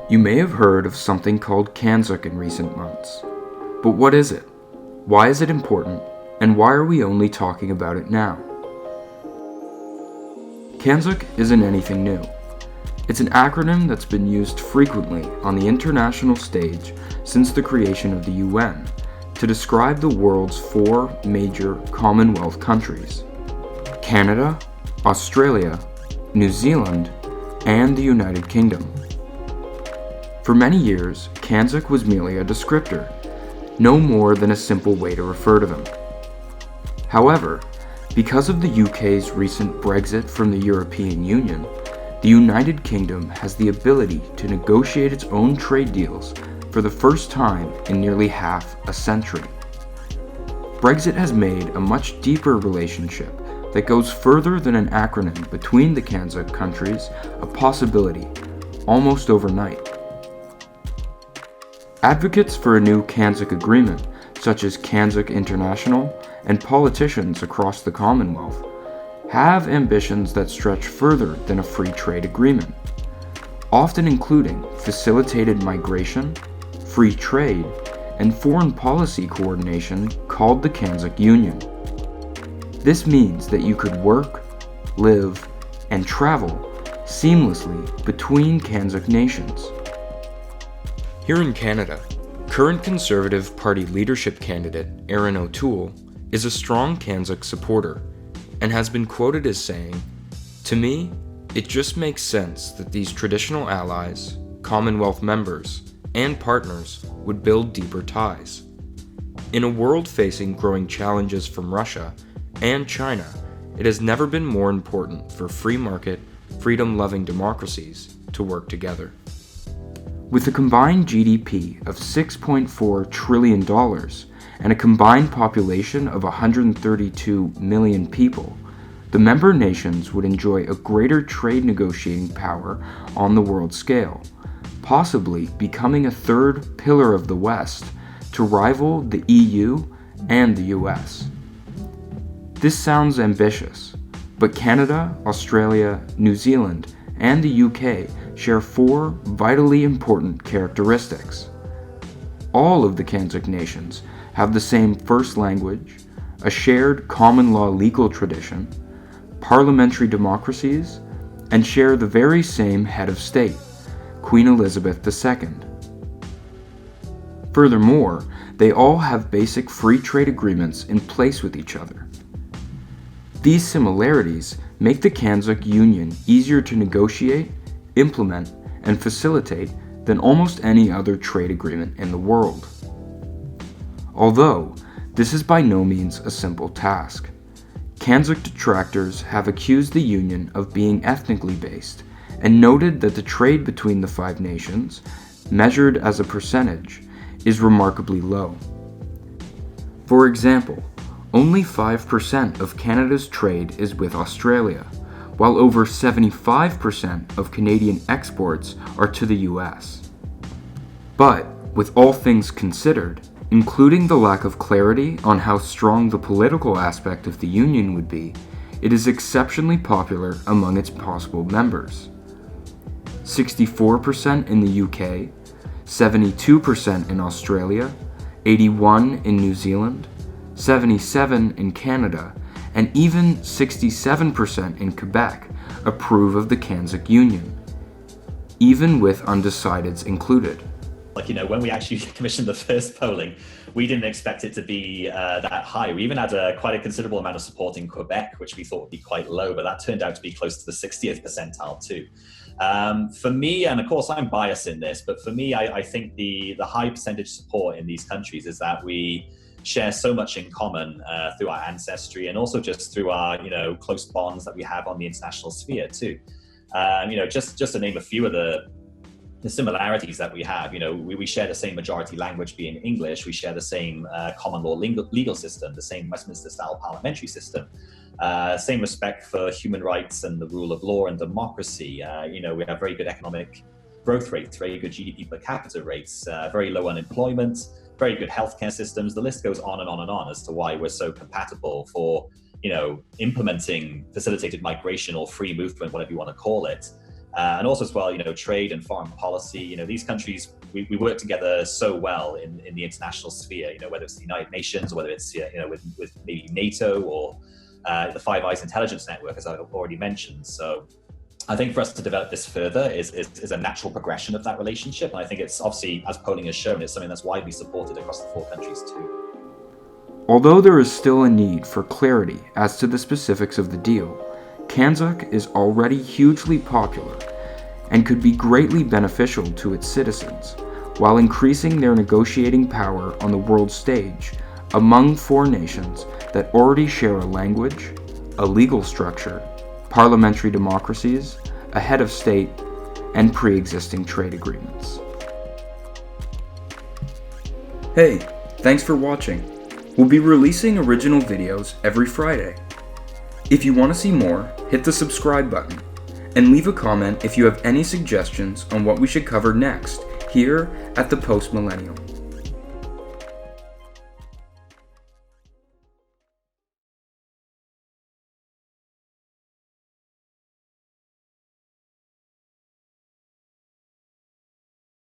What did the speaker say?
You may have heard of something called CANZUK in recent months. But what is it? Why is it important? And why are we only talking about it now? CANZUK isn't anything new. It's an acronym that's been used frequently on the international stage since the creation of the UN to describe the world's 4 major Commonwealth countries: Canada, Australia, New Zealand, and the United Kingdom. For many years, CANZUK was merely a descriptor, no more than a simple way to refer to them. However, because of the UK's recent Brexit from the European Union, the United Kingdom has the ability to negotiate its own trade deals for the first time in nearly half a century. Brexit has made a much deeper relationship that goes further than an acronym between the CANZUK countries a possibility, almost overnight. Advocates for a new CANZUK agreement, such as CANZUK International and politicians across the Commonwealth, have ambitions that stretch further than a free trade agreement, often including facilitated migration, free trade, and foreign policy coordination called the CANZUK Union. This means that you could work, live, and travel seamlessly between CANZUK nations. Here in Canada, current Conservative Party leadership candidate Erin OToole is a strong CANZUK supporter and has been quoted as saying, "To me, it just makes sense that these traditional allies, Commonwealth members, and partners would build deeper ties." In a world facing growing challenges from Russia and China, it has never been more important for free market, freedom-loving democracies to work together. With a combined GDP of $6.4 trillion and a combined population of 132 million people, the member nations would enjoy a greater trade negotiating power on the world scale, possibly becoming a third pillar of the West to rival the EU and the US. This sounds ambitious, but Canada, Australia, New Zealand, and the UK share 4 vitally important characteristics. All of the CANZUK nations have the same first language, a shared common law legal tradition, parliamentary democracies, and share the very same head of state, Queen Elizabeth II. Furthermore, they all have basic free trade agreements in place with each other. These similarities make the CANZUK Union easier to negotiate, implement, and facilitate than almost any other trade agreement in the world. Although, this is by no means a simple task. CANZUK detractors have accused the Union of being ethnically based and noted that the trade between the 5 nations, measured as a percentage, is remarkably low. For example, only 5% of Canada's trade is with Australia, while over 75% of Canadian exports are to the US. But, with all things considered, including the lack of clarity on how strong the political aspect of the Union would be, it is exceptionally popular among its possible members. 64% in the UK, 72% in Australia, 81% in New Zealand, 77% in Canada, and even 67% in Quebec approve of the CANZUK Union, even with undecideds included. When we actually commissioned the first polling, we didn't expect it to be that high. We even had quite a considerable amount of support in Quebec, which we thought would be quite low, but that turned out to be close to the 60th percentile too. For me, and of course I'm biased in this, but for me, I think the high percentage support in these countries is that we share so much in common through our ancestry and also just through our close bonds that we have on the international sphere too. Just to name a few of the similarities that we have, we share the same majority language being English, we share the same common law legal system, the same Westminster style parliamentary system, same respect for human rights and the rule of law and democracy. We have very good economic growth rates, very good GDP per capita rates, very low unemployment, very good healthcare systems. The list goes on and on and on as to why we're so compatible for, implementing facilitated migration or free movement, whatever you want to call it. And also as well, trade and foreign policy, these countries, we work together so well in the international sphere, whether it's the United Nations or whether it's, with maybe NATO or the Five Eyes intelligence network, as I've already mentioned. So I think for us to develop this further is a natural progression of that relationship. And I think it's obviously, as polling has shown, it's something that's widely supported across the 4 countries too. Although there is still a need for clarity as to the specifics of the deal, CANZUK is already hugely popular and could be greatly beneficial to its citizens, while increasing their negotiating power on the world stage among 4 nations that already share a language, a legal structure, parliamentary democracies, a head of state, and pre-existing trade agreements. Hey, thanks for watching. We'll be releasing original videos every Friday. If you want to see more, hit the subscribe button, and leave a comment if you have any suggestions on what we should cover next here at the Post Millennial.